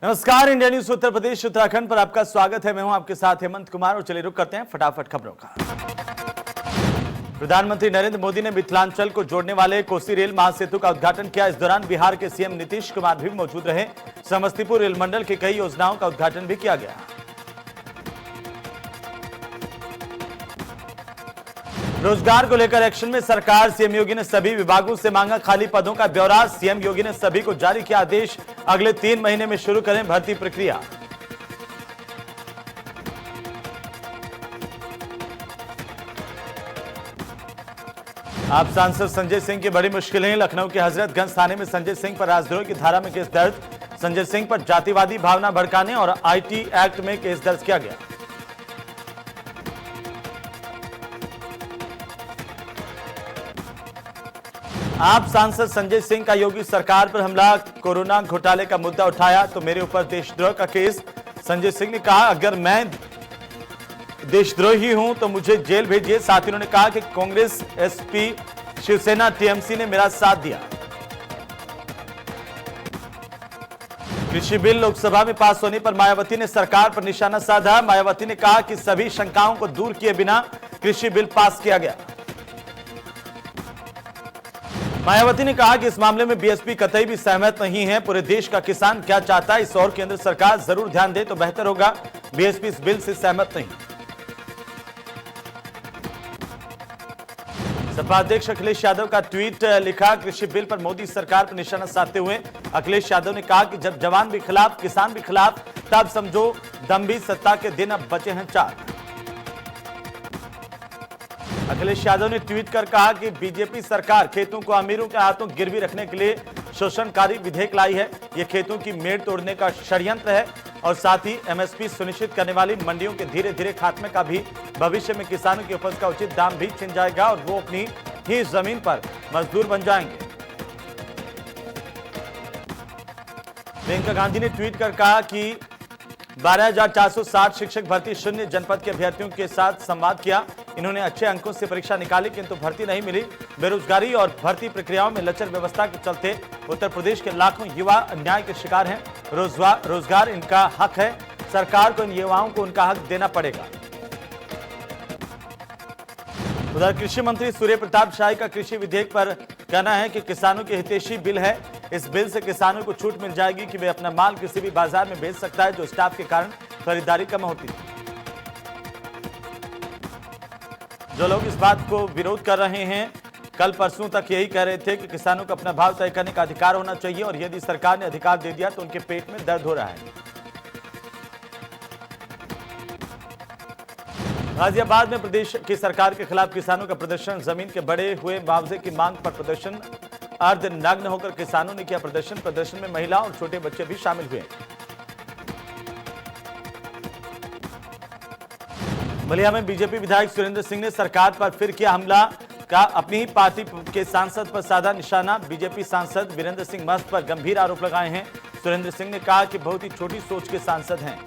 नमस्कार, India news Uttar Pradesh Uttarakhand पर आपका स्वागत है। मैं हूं आपके साथ हेमंत कुमार और चलिए रुक करते हैं फटाफट खबरों का। प्रधानमंत्री नरेंद्र मोदी ने मिथिलांचल को जोड़ने वाले कोसी रेल महासेतु का उद्घाटन किया। इस दौरान बिहार के सीएम नीतीश कुमार भी मौजूद रहे। समस्तीपुर रेल मंडल की कई योजनाओं का उद्घाटन भी किया गया। रोजगार को लेकर एक्शन में सरकार, सीएम योगी ने सभी विभागों से मांगा खाली पदों का ब्यौरा। सीएम योगी ने सभी को जारी किया आदेश, अगले 3 महीने में शुरू करें भर्ती प्रक्रिया। आप सांसद संजय सिंह की बड़ी मुश्किलें। लखनऊ के हजरतगंज थाने में संजय सिंह पर राजद्रोह की धारा में केस दर्ज। संजय सिंह पर जातिवादी भावना भड़काने और आईटी एक्ट में केस दर्ज किया गया। आप सांसद संजय सिंह का योगी सरकार पर हमला, कोरोना घोटाले का मुद्दा उठाया तो मेरे ऊपर देशद्रोह का केस। संजय सिंह ने कहा, अगर मैं देशद्रोही हूं तो मुझे जेल भेजिए। साथ ही उन्होंने कहा कि कांग्रेस, एसपी, शिवसेना, टीएमसी ने मेरा साथ दिया। कृषि बिल लोकसभा में पास होने पर मायावती ने सरकार पर निशाना साधा। मायावती ने कहा कि सभी शंकाओं को दूर किए बिना कृषि बिल पास किया गया। मायावती ने कहा कि इस मामले में बीएसपी कतई भी सहमत नहीं है। पूरे देश का किसान क्या चाहता है इस और केंद्र सरकार जरूर ध्यान दे तो बेहतर होगा। बीएसपी इस बिल से सहमत नहीं। सपा अध्यक्ष अखिलेश यादव का ट्वीट लिखा, कृषि बिल पर मोदी सरकार पर निशाना साधते हुए अखिलेश यादव ने कहा कि जब जवान भी खिलाफ, किसान भी खिलाफ, तब समझो दम्भी सत्ता के दिन अब बचे हैं 4। अखिलेश यादव ने ट्वीट कर कहा कि बीजेपी सरकार खेतों को अमीरों के हाथों गिरवी रखने के लिए शोषणकारी विधेयक लाई है। यह खेतों की मेड़ तोड़ने का षड्यंत्र है और साथ ही एमएसपी सुनिश्चित करने वाली मंडियों के धीरे धीरे खात्मे का भी। भविष्य में किसानों की उपज का उचित दाम भी छिन जाएगा और वो अपनी ही जमीन पर मजदूर बन जाएंगे। प्रियंका गांधी ने ट्वीट कर कहा कि 12,460 शिक्षक भर्ती शून्य, जनपद के अभ्यर्थियों के साथ संवाद किया। इन्होंने अच्छे अंकों से परीक्षा निकाली किंतु भर्ती नहीं मिली। बेरोजगारी और भर्ती प्रक्रियाओं में लचर व्यवस्था के चलते उत्तर प्रदेश के लाखों युवा अन्याय के शिकार हैं। रोजगार इनका हक है, सरकार को इन युवाओं को उनका हक देना पड़ेगा। उधर कृषि मंत्री सूर्य प्रताप शाही का कृषि विधेयक पर कहना है कि किसानों के हितैषी बिल है। इस बिल से किसानों को छूट मिल जाएगी कि वे अपना माल किसी भी बाजार में बेच सकता है, जो स्टाफ के कारण खरीदारी कम होती है। जो लोग इस बात को विरोध कर रहे हैं, कल परसों तक यही कह रहे थे कि किसानों को अपना भाव तय करने का अधिकार होना चाहिए और यदि सरकार ने अधिकार दे दिया तो उनके पेट में दर्द हो रहा है। गाजियाबाद में प्रदेश की सरकार के खिलाफ किसानों का प्रदर्शन। जमीन के बढ़े हुए मुआवजे की मांग पर प्रदर्शन। अर्धनग्न होकर किसानों ने किया प्रदर्शन। प्रदर्शन में महिला और छोटे बच्चे भी शामिल हुए। बलिया में बीजेपी विधायक सुरेंद्र सिंह ने सरकार पर फिर किया हमला का, अपनी ही पार्टी के सांसद पर साधा निशाना। बीजेपी सांसद वीरेंद्र सिंह मस्त पर गंभीर आरोप लगाए हैं। सुरेंद्र सिंह ने कहा कि बहुत ही छोटी सोच के सांसद हैं।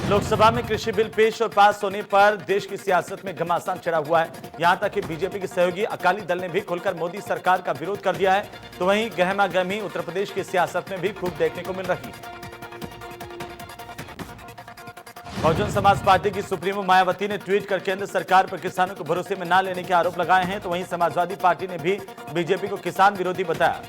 लोकसभा में कृषि बिल पेश और पास होने पर देश की सियासत में घमासान चढ़ा हुआ है। यहां तक कि बीजेपी के सहयोगी अकाली दल ने भी खुलकर मोदी सरकार का विरोध कर दिया है। तो वहीं गहमागहमी उत्तर प्रदेश की सियासत में भी खूब देखने को मिल रही है। बहुजन समाज पार्टी की सुप्रीमो मायावती ने ट्वीट कर केंद्र सरकार पर किसानों को भरोसे में न लेने के आरोप लगाए हैं। तो वहीं समाजवादी पार्टी ने भी बीजेपी को किसान विरोधी बताया।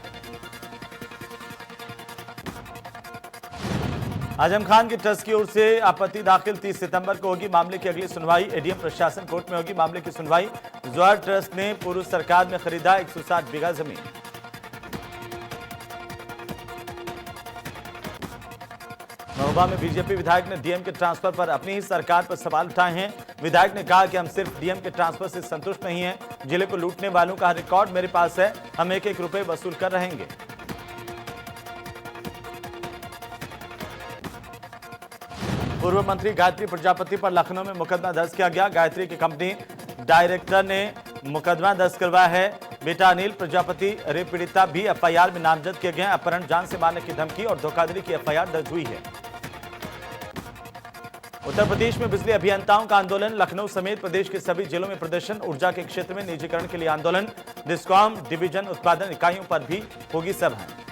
आजम खान के ट्रस्ट की ओर से आपत्ति दाखिल। 30 सितंबर को होगी मामले की अगली सुनवाई। एडीएम प्रशासन कोर्ट में होगी मामले की सुनवाई। जोहर ट्रस्ट ने पूर्व सरकार में खरीदा 160 बीघा जमीन। महोबा में बीजेपी विधायक ने डीएम के ट्रांसफर पर अपनी ही सरकार पर सवाल उठाए हैं। विधायक ने कहा कि हम सिर्फ डीएम के ट्रांसफर से संतुष्ट नहीं हैं, जिले को लूटने वालों का रिकॉर्ड मेरे पास है। हम एक-एक रुपए वसूल कर रहेंगे। पूर्व मंत्री गायत्री प्रजापति पर लखनऊ में मुकदमा दर्ज किया गया। गायत्री की कंपनी डायरेक्टर ने मुकदमा दर्ज करवाया है। बेटा अनिल प्रजापति रेप पीड़िता भी एफआईआर में नामजद किए गए। अपहरण, जान से मारने की धमकी और धोखाधड़ी की एफआईआर दर्ज हुई है। उत्तर प्रदेश में बिजली अभियंताओं का आंदोलन। लखनऊ समेत प्रदेश के सभी जिलों में प्रदर्शन। ऊर्जा के क्षेत्र में निजीकरण के लिए आंदोलन। डिस्कॉम डिवीजन उत्पादन इकाइयों पर भी होगी सभाएं।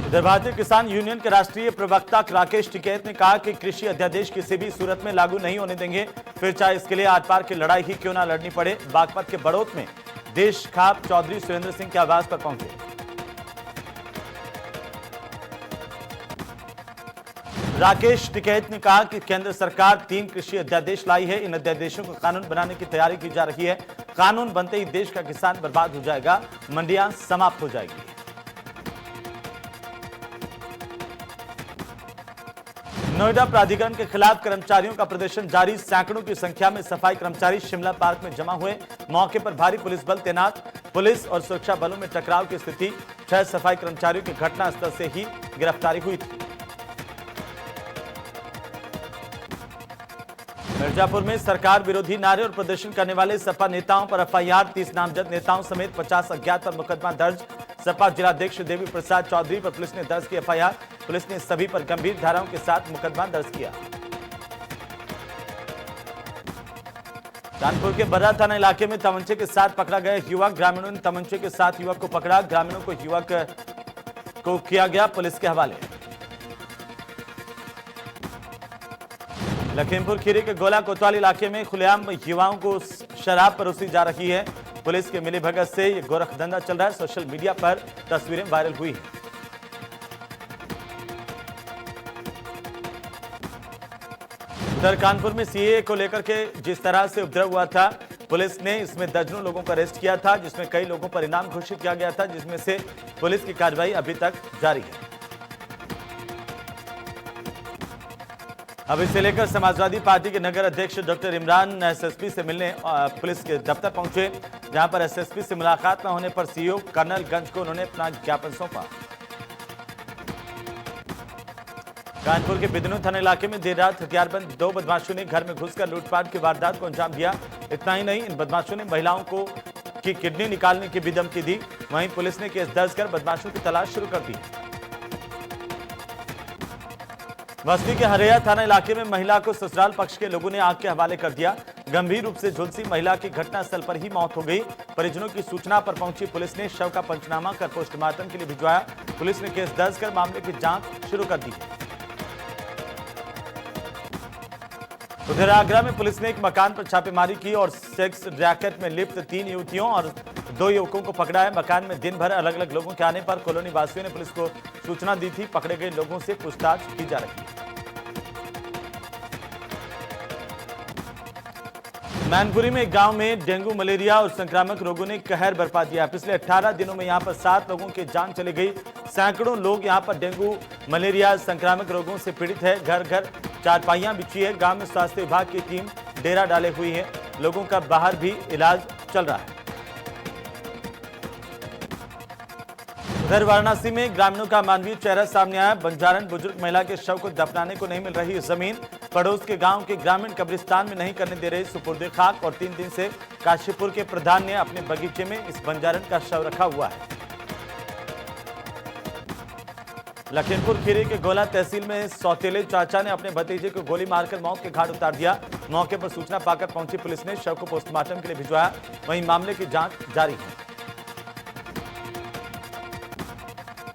इधर भारतीय किसान यूनियन के राष्ट्रीय प्रवक्ता राकेश टिकैत ने कहा कि कृषि अध्यादेश किसी भी सूरत में लागू नहीं होने देंगे, फिर चाहे इसके लिए आर पार की लड़ाई ही क्यों ना लड़नी पड़े। बागपत के बड़ौत में देश खाप चौधरी सुरेंद्र सिंह के आवास पर पहुंचे। राकेश टिकैत ने कहा कि केंद्र सरकार 3 कृषि अध्यादेश लाई है। इन अध्यादेशों को कानून बनाने की तैयारी की जा रही है। कानून बनते ही देश का किसान बर्बाद हो जाएगा, मंडियां समाप्त हो जाएगी। नोएडा प्राधिकरण के खिलाफ कर्मचारियों का प्रदर्शन जारी। सैकड़ों की संख्या में सफाई कर्मचारी शिमला पार्क में जमा हुए। मौके पर भारी पुलिस बल तैनात। पुलिस और सुरक्षा बलों में टकराव की स्थिति। 6 सफाई कर्मचारियों की घटनास्थल से ही गिरफ्तारी हुई थी। मिर्जापुर में सरकार विरोधी नारे और प्रदर्शन करने वाले सपा नेताओं पर एफआईआर। 30 नामजद नेताओं समेत 50 अज्ञात पर मुकदमा दर्ज। सपा जिलाध्यक्ष देवी प्रसाद चौधरी पर पुलिस ने दर्ज की एफआईआर। पुलिस ने सभी पर गंभीर धाराओं के साथ मुकदमा दर्ज किया। कानपुर के बर्रा थाना इलाके में तमंचे के साथ पकड़ा गया युवक। ग्रामीणों ने तमंचे के साथ युवक को पकड़ा। ग्रामीणों को युवक को किया गया पुलिस के हवाले। लखीमपुर खीरी के गोला कोतवाल इलाके में खुलेआम युवाओं को शराब परोसी जा रही है। पुलिस के मिलीभगत से यह गोरखधंधा चल रहा है। सोशल मीडिया पर तस्वीरें वायरल हुई हैं। उधर कानपुर में सीएए को लेकर के जिस तरह से उपद्रव हुआ था, पुलिस ने इसमें दर्जनों लोगों को अरेस्ट किया था, जिसमें कई लोगों पर इनाम घोषित किया गया था, जिसमें से पुलिस की कार्रवाई अभी तक जारी है। अब इसे लेकर समाजवादी पार्टी के नगर अध्यक्ष डॉक्टर इमरान एसएसपी से मिलने पुलिस के दफ्तर पहुंचे, जहां पर एसएसपी से मुलाकात न होने पर सीईओ कर्नल गंज को उन्होंने अपना ज्ञापन सौंपा। कानपुर के बिदनू थाना इलाके में देर रात हथियारबंद 2 बदमाशों ने घर में घुसकर लूटपाट की वारदात को अंजाम दिया। इतना ही नहीं, इन बदमाशों ने महिलाओं को की किडनी निकालने की भी धमकी दी। वहीं पुलिस ने केस दर्ज कर बदमाशों की तलाश शुरू कर दी। बस्ती के हरेया थाना इलाके में महिला को ससुराल पक्ष के लोगों ने आग के हवाले कर दिया। गंभीर रूप से झुलसी महिला की घटनास्थल पर ही मौत हो गई। परिजनों की सूचना पर पहुंची पुलिस ने शव का पंचनामा कर पोस्टमार्टम के लिए भिजवाया। पुलिस ने केस दर्ज कर मामले की जांच शुरू कर दी है। उधर आगरा में पुलिस ने एक मकान पर छापेमारी की और सेक्स रैकेट में लिप्त 3 युवतियों और 2 युवकों को पकड़ा है। मकान में दिन भर अलग अलग लोगों के आने पर कॉलोनी वासियों ने पुलिस को सूचना दी थी। पकड़े गए लोगों से पूछताछ की जा रही है। मैनपुरी में एक गांव में डेंगू, मलेरिया और संक्रामक रोगों ने कहर बरपा दिया। पिछले 18 दिनों में यहां पर 7 लोगों की जान चली गई। सैकड़ों लोग यहां पर डेंगू, मलेरिया, संक्रामक रोगों से पीड़ित है। घर घर चारपाइयां बिछी है। गांव में स्वास्थ्य विभाग की टीम डेरा डाले हुई है। लोगों का बाहर भी इलाज चल रहा है। उधर वाराणसी में ग्रामीणों का मानवीय चेहरा सामने आया। बंजारन बुजुर्ग महिला के शव को दफनाने को नहीं मिल रही जमीन। पड़ोस के गांव के ग्रामीण कब्रिस्तान में नहीं करने दे रहे सुपुर्दे खाक और 3 दिन से काशीपुर के प्रधान ने अपने बगीचे में इस बंजारन का शव रखा हुआ है। लखीमपुर खीरी के गोला तहसील में सौतेले चाचा ने अपने भतीजे को गोली मारकर मौत के घाट उतार दिया। मौके पर सूचना पाकर पहुंची पुलिस ने शव को पोस्टमार्टम के लिए भिजवाया। वहीं मामले की जांच जारी है।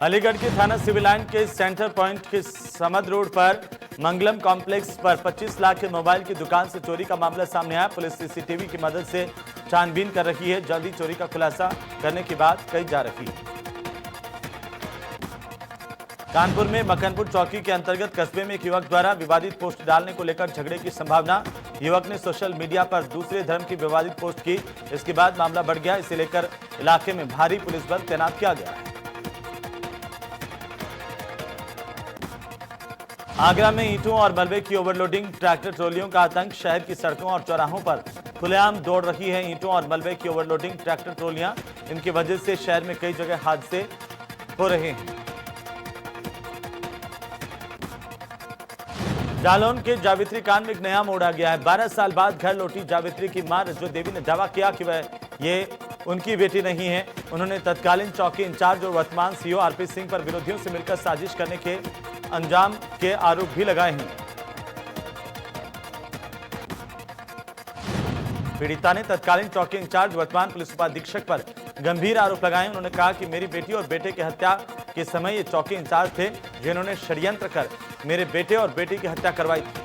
अलीगढ़ के थाना सिविल लाइन के सेंटर पॉइंट के समद रोड पर मंगलम कॉम्प्लेक्स पर 25 लाख के मोबाइल की दुकान से चोरी का मामला सामने आया। पुलिस सीसीटीवी की मदद से छानबीन कर रही है। जल्दी चोरी का खुलासा करने की बात कही जा रही है। कानपुर में मखनपुर चौकी के अंतर्गत कस्बे में एक युवक द्वारा विवादित पोस्ट डालने को लेकर झगड़े की संभावना। युवक ने सोशल मीडिया पर दूसरे धर्म की विवादित पोस्ट की। इसके बाद मामला बढ़ गया। इसे लेकर इलाके में भारी पुलिस बल तैनात किया गया है। आगरा में ईंटों और मलबे की ओवरलोडिंग, ट्रैक्टर ट्रॉलियों का आतंक। शहर की सड़कों और चौराहों पर खुलेआम दौड़ रही है ईंटों और मलबे की ओवरलोडिंग, ट्रैक्टर ट्रॉलियां। इनकी वजह से शहर में कई जगह हादसे हो रहे हैं। जालौन के जावित्री कांड में एक नया मोड़ आ गया है। 12 साल बाद घर लौटी जावित्री की मां रजो देवी ने दावा किया कि वह ये उनकी बेटी नहीं है। उन्होंने तत्कालीन चौकी इंचार्ज और वर्तमान सीईओ आरपी सिंह पर विरोधियों से मिलकर साजिश करने के अंजाम के आरोप भी लगाए हैं। पीड़िता ने तत्कालीन चौकी इंचार्ज वर्तमान पुलिस उपाधीक्षक पर गंभीर आरोप लगाए। उन्होंने कहा कि मेरी बेटी और बेटे की हत्या के समय ये चौकी इंचार्ज थे जिन्होंने षड्यंत्र कर मेरे बेटे और बेटी की हत्या करवाई थी।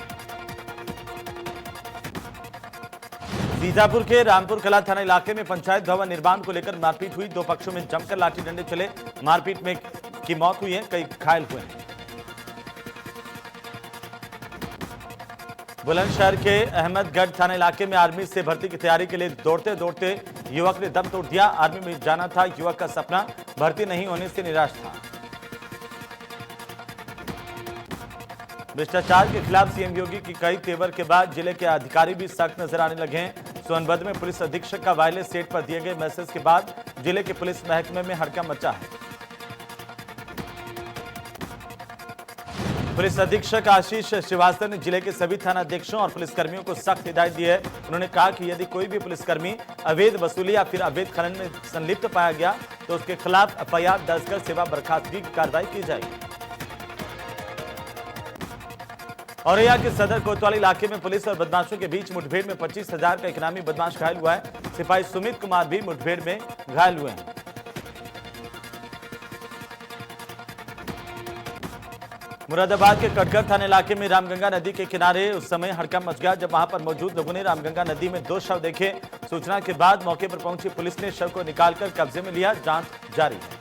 सीतापुर के रामपुर कला थाना इलाके में पंचायत भवन निर्माण को लेकर मारपीट हुई। दो पक्षों में जमकर लाठी डंडे चले। मारपीट में की मौत हुई है, कई घायल हुए हैं। बुलंदशहर के अहमदगढ़ थाना इलाके में आर्मी से भर्ती की तैयारी के लिए दौड़ते दौड़ते युवक ने दम तोड़ दिया। आर्मी में जाना था युवक का सपना, भर्ती नहीं होने से निराश था। भ्रष्टाचार के खिलाफ सीएम योगी की कई तेवर के बाद जिले के अधिकारी भी सख्त नजर आने लगे हैं। सोनभद्र में पुलिस अधीक्षक का वायरलेस सेट पर दिए गए मैसेज के बाद जिले के पुलिस महकमे में हड़कंप मचा है। पुलिस अधीक्षक आशीष श्रीवास्तव ने जिले के सभी थाना अध्यक्षों और पुलिसकर्मियों को सख्त हिदायत दी है। उन्होंने कहा कि यदि कोई भी पुलिसकर्मी अवैध वसूली या फिर अवैध खनन में संलिप्त पाया गया तो उसके खिलाफ एफआईआर दर्ज कर सेवा बर्खास्तगी की कार्रवाई की जाएगी। औरैया के सदर कोतवाली इलाके में पुलिस और बदमाशों के बीच मुठभेड़ में 25,000 का एक इनामी बदमाश घायल हुआ है। सिपाही सुमित कुमार भी मुठभेड़ में घायल हुए हैं। मुरादाबाद के कटघर थाना इलाके में रामगंगा नदी के किनारे उस समय हड़कंप मच गया जब वहां पर मौजूद लोगों ने रामगंगा नदी में 2 शव देखे। सूचना के बाद मौके पर पहुंची पुलिस ने शव को निकालकर कब्जे में लिया। जांच जारी है।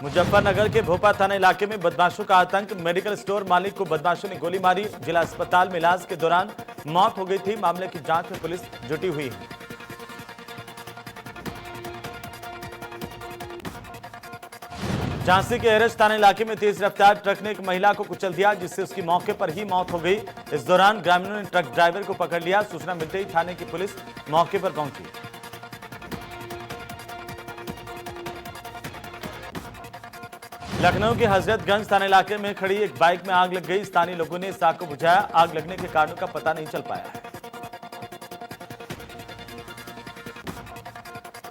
मुजफ्फरनगर के भोपा थाना इलाके में बदमाशों का आतंक। मेडिकल स्टोर मालिक को बदमाशों ने गोली मारी। जिला अस्पताल में इलाज के दौरान मौत हो गई थी। मामले की जांच में पुलिस जुटी हुई है। झांसी के एरज थाना इलाके में तेज रफ्तार ट्रक ने एक महिला को कुचल दिया जिससे उसकी मौके पर ही मौत हो गई। इस दौरान ग्रामीणों ने ट्रक ड्राइवर को पकड़ लिया। सूचना मिलते ही थाने की पुलिस मौके पर पहुंची। लखनऊ के हजरतगंज थाना इलाके में खड़ी एक बाइक में आग लग गई। स्थानीय लोगों ने इस आग को बुझाया। आग लगने के कारणों का पता नहीं चल पाया है।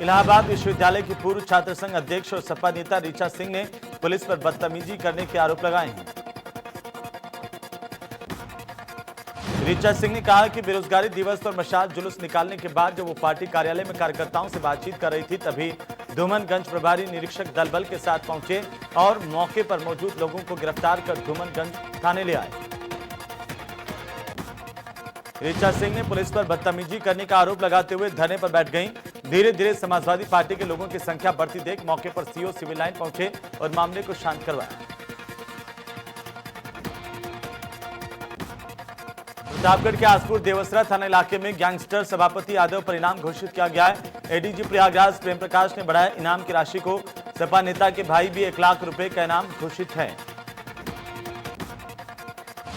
इलाहाबाद विश्वविद्यालय की पूर्व छात्र संघ अध्यक्ष और सपा नेता ऋचा सिंह ने पुलिस पर बदतमीजी करने के आरोप लगाए हैं। ऋचा सिंह ने कहा कि बेरोजगारी दिवस पर मशाल जुलूस निकालने के बाद जब वो पार्टी कार्यालय में कार्यकर्ताओं से बातचीत कर रही थी तभी धूमनगंज प्रभारी निरीक्षक दल बल के साथ पहुंचे और मौके पर मौजूद लोगों को गिरफ्तार कर धूमनगंज थाने ले आए। ऋचा सिंह ने पुलिस पर बदतमीजी करने का आरोप लगाते हुए धरने पर बैठ गईं। धीरे धीरे समाजवादी पार्टी के लोगों की संख्या बढ़ती देख मौके पर सीओ सिविल लाइन पहुंचे और मामले को शांत करवाया। प्रतापगढ़ के आसपुर देवसरा थाना इलाके में गैंगस्टर सभापति यादव पर इनाम घोषित किया गया है। एडीजी प्रयागराज प्रेम प्रकाश ने बढ़ाया इनाम की राशि को। सपा नेता के भाई भी 1 लाख रुपए का इनाम घोषित है।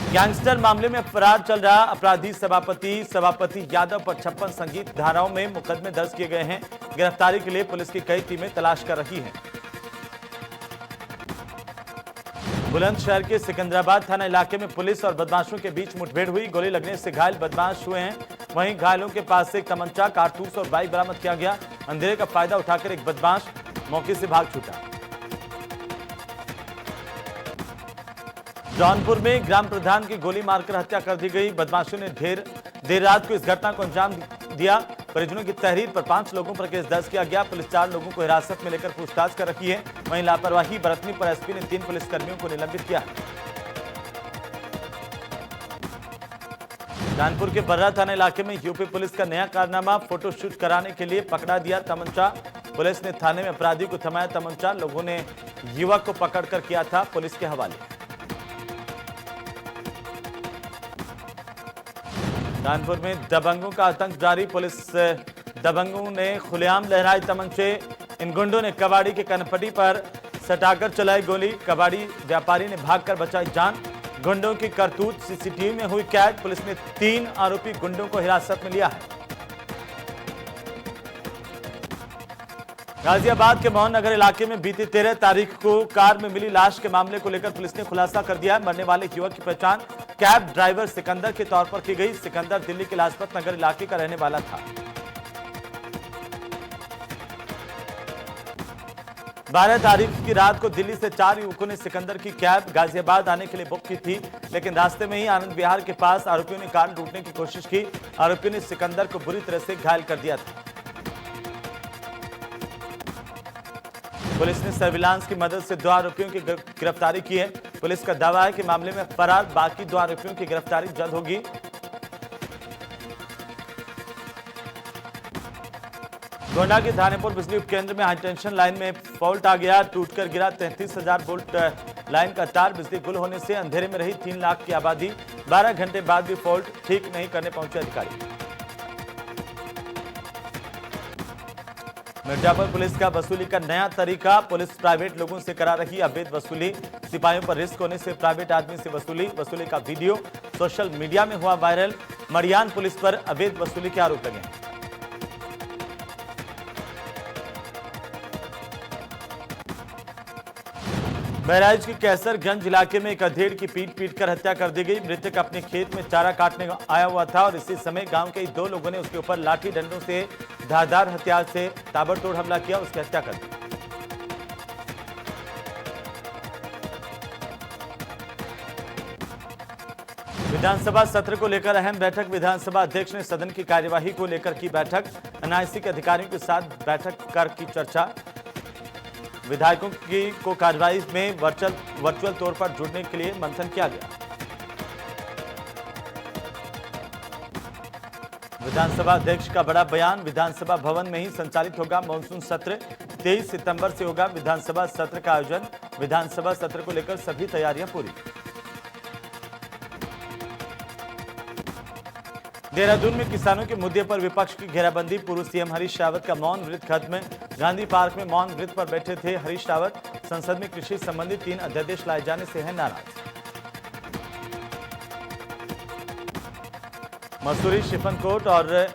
गैंगस्टर मामले में फरार चल रहा अपराधी सभापति यादव पर 56 संगीत धाराओं में मुकदमे दर्ज किए गए हैं। गिरफ्तारी के लिए पुलिस की कई टीमें तलाश कर रही हैं। बुलंदशहर के सिकंदराबाद थाना इलाके में पुलिस और बदमाशों के बीच मुठभेड़ हुई। गोली लगने से घायल बदमाश हुए हैं। वहीं घायलों के पास से एक तमंचा, कारतूस और बाइक बरामद किया गया। अंधेरे का फायदा उठाकर एक बदमाश मौके से भाग छूटा। जौनपुर में ग्राम प्रधान की गोली मारकर हत्या कर दी गई। बदमाशों ने देर रात को इस घटना को अंजाम दिया। परिजनों की तहरीर पर 5 लोगों पर केस दर्ज किया गया। पुलिस 4 लोगों को हिरासत में लेकर पूछताछ कर रही है। वहीं लापरवाही बरतने पर एसपी ने 3 पुलिसकर्मियों को निलंबित किया है। कानपुर के बर्रा थाना इलाके में यूपी पुलिस का नया कारनामा। फोटोशूट कराने के लिए पकड़ा दिया तमंचा। पुलिस ने थाने में अपराधी को थमाया तमंचा। लोगों ने युवक को पकड़कर किया था पुलिस के हवाले। कानपुर में दबंगों का आतंक जारी। पुलिस दबंगों ने खुलेआम लहराए तमंचे। इन गुंडों ने कबाड़ी के कनपटी पर सटाकर चलाई गोली। कबाड़ी व्यापारी ने भागकर बचाई जान। गुंडों की करतूत सीसीटीवी में हुई कैद। पुलिस ने 3 आरोपी गुंडों को हिरासत में लिया है। गाजियाबाद के मोहन नगर इलाके में बीती 13 तारीख को कार में मिली लाश के मामले को लेकर पुलिस ने खुलासा कर दिया है। मरने वाले युवक की पहचान कैब ड्राइवर सिकंदर के तौर पर की गई। सिकंदर दिल्ली के लाजपत नगर इलाके का रहने वाला था। 12 तारीख की रात को दिल्ली से 4 युवकों ने सिकंदर की कैब गाजियाबाद आने के लिए बुक की थी, लेकिन रास्ते में ही आनंद विहार के पास आरोपियों ने कार लूटने की कोशिश की। आरोपियों ने सिकंदर को बुरी तरह से घायल कर दिया था। पुलिस ने सर्विलांस की मदद से 2 आरोपियों की गिरफ्तारी की है। पुलिस का दावा है कि मामले में फरार बाकी 2 आरोपियों की गिरफ्तारी जल्द होगी। गोंडा के थानेपुर बिजली उपकेंद्र में हाईटेंशन लाइन में फॉल्ट आ गया, टूटकर गिरा 33,000 वोल्ट लाइन का तार। बिजली गुल होने से अंधेरे में रही 3 लाख की आबादी। 12 घंटे बाद भी फॉल्ट ठीक नहीं करने पहुंचे अधिकारी। मिर्जापुर पुलिस का वसूली का नया तरीका, पुलिस प्राइवेट लोगों से करा रही अवैध वसूली। सिपाहियों पर रिस्क होने से प्राइवेट आदमी से वसूली का वीडियो सोशल मीडिया में हुआ वायरल। मड़ियान पुलिस पर अवैध वसूली के आरोप लगे। बहराइच के कैसरगंज इलाके में एक अधेड़ की पीट कर हत्या कर दी गई। मृतक अपने खेत में चारा काटने आया हुआ था और इसी समय गांव के 2 लोगों ने उसके ऊपर लाठी डंडों से धारदार हथियार से ताबड़तोड़ हमला किया, उसकी हत्या कर दी। विधानसभा सत्र को लेकर अहम बैठक, विधानसभा अध्यक्ष ने सदन की कार्यवाही को लेकर की बैठक। एनआईसी के अधिकारियों के साथ बैठक कर की चर्चा। विधायकों को कार्यवाही में वर्चुअल तौर पर जुड़ने के लिए मंथन किया गया। विधानसभा अध्यक्ष का बड़ा बयान, विधानसभा भवन में ही संचालित होगा मॉनसून सत्र। 23 सितंबर से होगा विधानसभा सत्र का आयोजन। विधानसभा सत्र को लेकर सभी तैयारियां पूरी। देहरादून में किसानों के मुद्दे पर विपक्ष की घेराबंदी। पूर्व सीएम हरीश रावत का मौन व्रत खत्म। गांधी पार्क में मौन व्रत पर बैठे थे हरीश रावत। संसद में कृषि संबंधी 3 अध्यादेश लाए जाने से है नाराज। मसूरी शिफनकोट और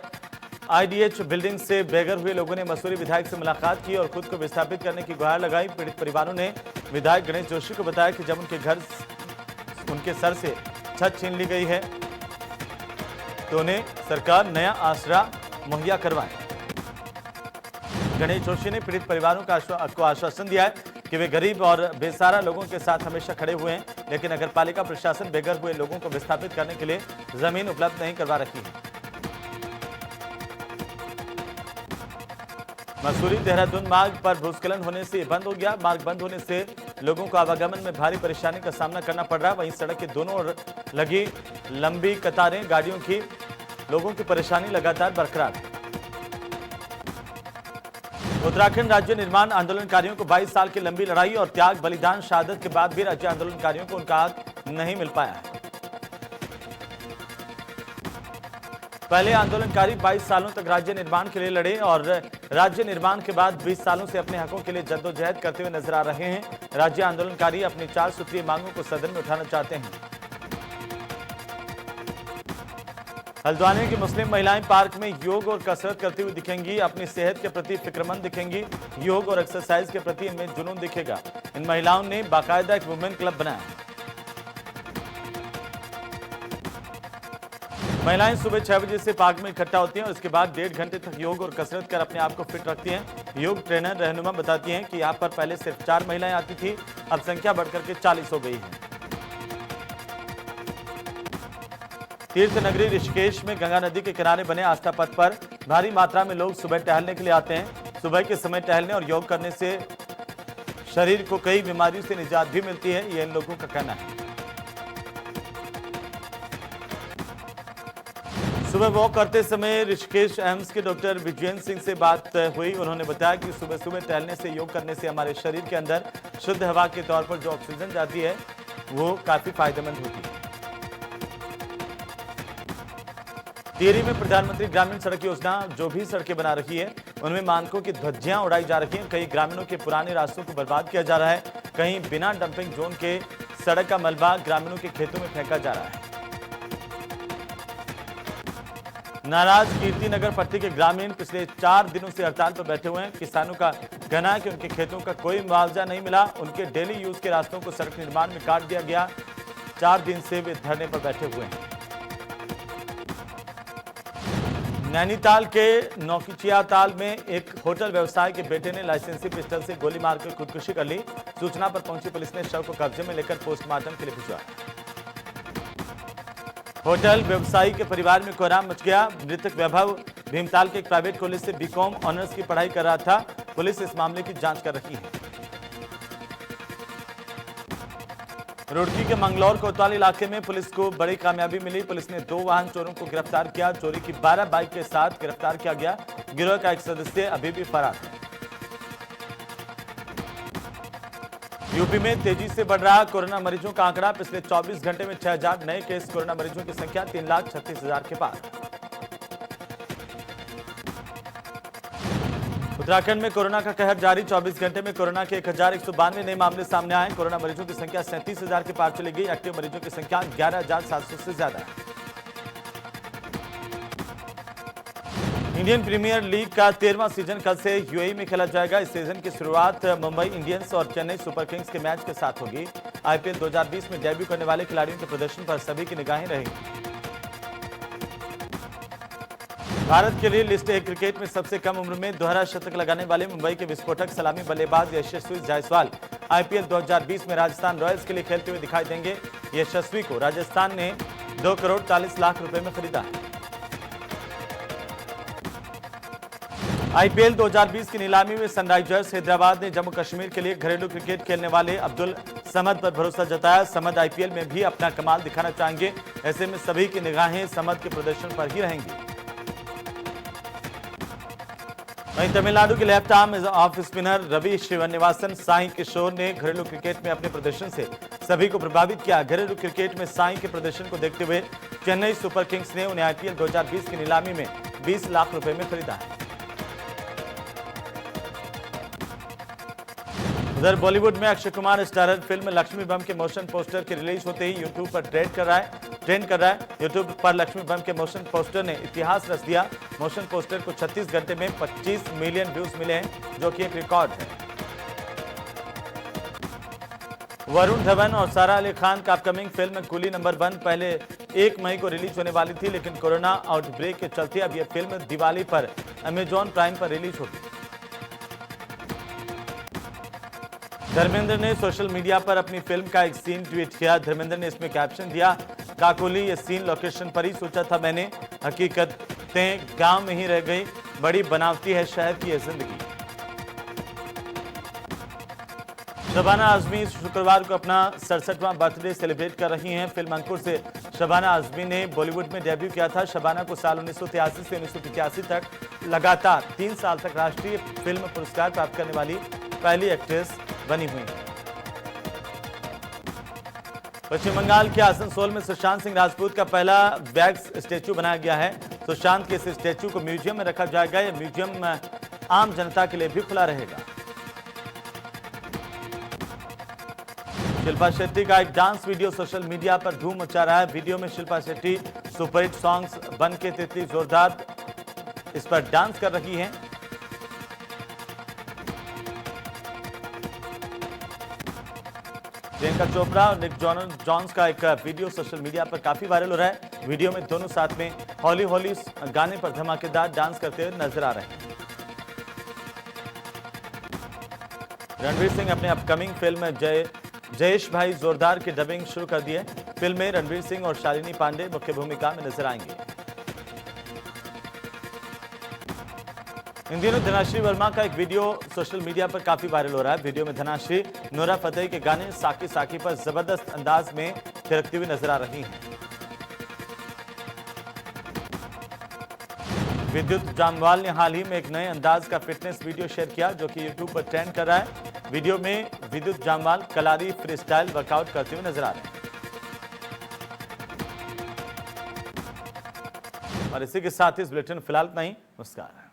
आईडीएच बिल्डिंग से बेघर हुए लोगों ने मसूरी विधायक से मुलाकात की और खुद को विस्थापित करने की गुहार लगाई। पीड़ित परिवारों ने विधायक गणेश जोशी को बताया कि जब उनके सर से छत छीन ली गई है तो उन्हें सरकार नया आसरा मुहैया करवाए। गणेश जोशी ने पीड़ित परिवारों को आश्वासन दिया है कि वे गरीब और बेसहारा लोगों के साथ हमेशा खड़े हुए हैं, लेकिन नगरपालिका प्रशासन बेघर हुए लोगों को विस्थापित करने के लिए जमीन उपलब्ध नहीं करवा रखी है। मसूरी देहरादून मार्ग पर भूस्खलन होने से बंद हो गया। मार्ग बंद होने से लोगों को आवागमन में भारी परेशानी का सामना करना पड़ रहा है। वहीं सड़क के दोनों ओर लगी लंबी कतारें गाड़ियों की, लोगों की परेशानी लगातार बरकरार है। उत्तराखंड राज्य निर्माण आंदोलनकारियों को 22 साल की लंबी लड़ाई और त्याग बलिदान शहादत के बाद भी राज्य आंदोलनकारियों को उनका हक नहीं मिल पाया है। पहले आंदोलनकारी 22 सालों तक राज्य निर्माण के लिए लड़े और राज्य निर्माण के बाद 20 सालों से अपने हकों के लिए जद्दोजहद करते हुए नजर आ रहे हैं। राज्य आंदोलनकारी अपनी 4 सूत्रीय मांगों को सदन में उठाना चाहते हैं। हल्द्वानी की मुस्लिम महिलाएं पार्क में योग और कसरत करती हुई दिखेंगी। अपनी सेहत के प्रति फिक्रमंद दिखेंगी। योग और एक्सरसाइज के प्रति इनमें जुनून दिखेगा। इन महिलाओं ने बाकायदा एक वुमेन क्लब बनाया। महिलाएं सुबह 6 बजे से पार्क में इकट्ठा होती हैं और इसके बाद 1.5 घंटे तक योग और कसरत कर अपने आप को फिट रखती हैं। योग ट्रेनर रहनुमा बताती हैं कि यहाँ पर पहले सिर्फ 4 महिलाएं आती थी, अब संख्या बढ़कर के 40 हो गई है। तीर्थ नगरी ऋषिकेश में गंगा नदी के किनारे बने आस्था पथ पर भारी मात्रा में लोग सुबह टहलने के लिए आते हैं। सुबह के समय टहलने और योग करने से शरीर को कई बीमारियों से निजात भी मिलती है, ये इन लोगों का कहना है। सुबह वॉक करते समय ऋषिकेश एम्स के डॉक्टर विजयन सिंह से बात हुई। उन्होंने बताया कि सुबह सुबह टहलने से, योग करने से हमारे शरीर के अंदर शुद्ध हवा के तौर पर जो ऑक्सीजन जाती है वो काफी फायदेमंद होती है। टिहरी में प्रधानमंत्री ग्रामीण सड़क योजना जो भी सड़कें बना रही है उनमें मानकों की ध्वजियां उड़ाई जा रही हैं। कई ग्रामीणों के पुराने रास्तों को बर्बाद किया जा रहा है। कहीं बिना डंपिंग जोन के सड़क का मलबा ग्रामीणों के खेतों में फेंका जा रहा है। नाराज कीर्तिनगर पट्टी के ग्रामीण पिछले 4 दिनों से हड़ताल पर बैठे हुए हैं। किसानों का कहना है कि उनके खेतों का कोई मुआवजा नहीं मिला। उनके डेली यूज के रास्तों को सड़क निर्माण में काट दिया गया। 4 दिन से वे धरने पर बैठे हुए हैं। नैनीताल के नौकिचियाताल में एक होटल व्यवसायी के बेटे ने लाइसेंसी पिस्टल से गोली मारकर खुदकुशी कर ली। सूचना पर पहुंची पुलिस ने शव को कब्जे में लेकर पोस्टमार्टम के लिए भिजवाया। होटल व्यवसायी के परिवार में कोहराम मच गया। मृतक वैभव भीमताल के एक प्राइवेट कॉलेज से बीकॉम ऑनर्स की पढ़ाई कर रहा था। पुलिस इस मामले की जांच कर रही है। रुड़की के मंगलौर कोतवाली इलाके में पुलिस को बड़ी कामयाबी मिली। पुलिस ने 2 वाहन चोरों को गिरफ्तार किया। चोरी की 12 बाइक के साथ गिरफ्तार किया गया। गिरोह का एक सदस्य अभी भी फरार है। यूपी में तेजी से बढ़ रहा कोरोना मरीजों का आंकड़ा। पिछले 24 घंटे में 6000 नए केस। कोरोना मरीजों की संख्या 3,36,000 के पार। उत्तराखंड में कोरोना का कहर जारी। 24 घंटे में कोरोना के 1192 नए मामले सामने आए। कोरोना मरीजों की संख्या 37,000 के पार चली गई। एक्टिव मरीजों की संख्या 11,700 से ज्यादा है। इंडियन प्रीमियर लीग का 13वां सीजन कल से यूएई में खेला जाएगा। इस सीजन की शुरुआत मुंबई इंडियंस और चेन्नई सुपर किंग्स के मैच के साथ होगी। आईपीएल 2020 में डेब्यू करने वाले खिलाड़ियों के प्रदर्शन पर सभी की निगाहें रहेंगी। भारत के लिए लिस्ट ए क्रिकेट में सबसे कम उम्र में दोहरा शतक लगाने वाले मुंबई के विस्फोटक सलामी बल्लेबाज यशस्वी जायसवाल आईपीएल 2020 में राजस्थान रॉयल्स के लिए खेलते हुए दिखाई देंगे। यशस्वी को राजस्थान ने 2 करोड़ 40 लाख रुपए में खरीदा है। आईपीएल 2020 की नीलामी में सनराइजर्स हैदराबाद ने जम्मू कश्मीर के लिए घरेलू क्रिकेट खेलने वाले अब्दुल समद पर भरोसा जताया। समद आईपीएल में भी अपना कमाल दिखाना चाहेंगे। ऐसे में सभी की निगाहें समद के प्रदर्शन पर ही रहेंगी। वहीं तमिलनाडु के left arm off spinner Ravi Srinivasan Sai Kishore ने घरेलू क्रिकेट में अपने प्रदर्शन से सभी को प्रभावित किया। घरेलू क्रिकेट में साई के प्रदर्शन को देखते हुए चेन्नई सुपर किंग्स ने उन्हें आईपीएल 2020 की नीलामी में 20 लाख रुपए में खरीदा है। उधर बॉलीवुड में अक्षय कुमार स्टारर फिल्म लक्ष्मी बम के मोशन पोस्टर के रिलीज होते ही यूट्यूब पर ट्रेंड कर रहा है। यूट्यूब पर लक्ष्मी बम के मोशन पोस्टर ने इतिहास रच दिया। मोशन पोस्टर को 36 घंटे में 25 मिलियन व्यूज मिले हैं, जो कि एक रिकॉर्ड है। वरुण धवन और सारा अली खान का अपकमिंग फिल्म कूली नंबर 1 पहले 1 मई को रिलीज होने वाली थी, लेकिन कोरोना आउटब्रेक के चलते अब यह फिल्म दिवाली पर अमेजॉन प्राइम पर रिलीज होगी। धर्मेंद्र ने सोशल मीडिया पर अपनी फिल्म का एक सीन ट्वीट किया। धर्मेंद्र ने इसमें कैप्शन दिया, काकोली ये सीन लोकेशन पर ही सोचा था मैंने, हकीकतें गांव में ही रह गई, बड़ी बनावटी है शहर की ये जिंदगी। शबाना आजमी शुक्रवार को अपना 67वां बर्थडे सेलिब्रेट कर रही हैं। फिल्म अंकुर से शबाना आजमी ने बॉलीवुड में डेब्यू किया था। शबाना को साल 1983 से 1985 तक लगातार 3 साल तक राष्ट्रीय फिल्म पुरस्कार प्राप्त करने वाली पहली एक्ट्रेस बनी हुई है। पश्चिम बंगाल के आसनसोल में सुशांत सिंह राजपूत का पहला वैक्स स्टैचू बनाया गया है। सुशांत के इस स्टैचू को म्यूजियम में रखा जाएगा। यह म्यूजियम आम जनता के लिए भी खुला रहेगा। शिल्पा शेट्टी का एक डांस वीडियो सोशल मीडिया पर धूम मचा रहा है। वीडियो में शिल्पा शेट्टी सुपरहिट सॉन्ग्स बन के तितली जोरदार इस पर डांस कर रही हैं। प्रियंका चोपड़ा और निक जॉन्स का एक वीडियो सोशल मीडिया पर काफी वायरल हो रहा है। वीडियो में दोनों साथ में हॉली हॉली गाने पर धमाकेदार डांस करते हुए नजर आ रहे हैं। रणवीर सिंह अपने अपकमिंग फिल्म जयेश भाई जोरदार की डबिंग शुरू कर दी है। फिल्म में रणवीर सिंह और शालिनी पांडे मुख्य भूमिका में नजर आएंगे। इन दिनों धनाश्री वर्मा का एक वीडियो सोशल मीडिया पर काफी वायरल हो रहा है। वीडियो में धनाश्री नूरा फतेही के गाने साकी साकी पर जबरदस्त अंदाज में थिरकती हुई नजर आ रही हैं। विद्युत जामवाल ने हाल ही में एक नए अंदाज का फिटनेस वीडियो शेयर किया, जो कि यूट्यूब पर ट्रेंड कर रहा है। वीडियो में विद्युत जामवाल कलारी फ्री स्टाइल वर्कआउट करते हुए नजर आ रहे हैं। और इसी के साथ इस बुलेटिन फिलहाल इतना ही। नमस्कार।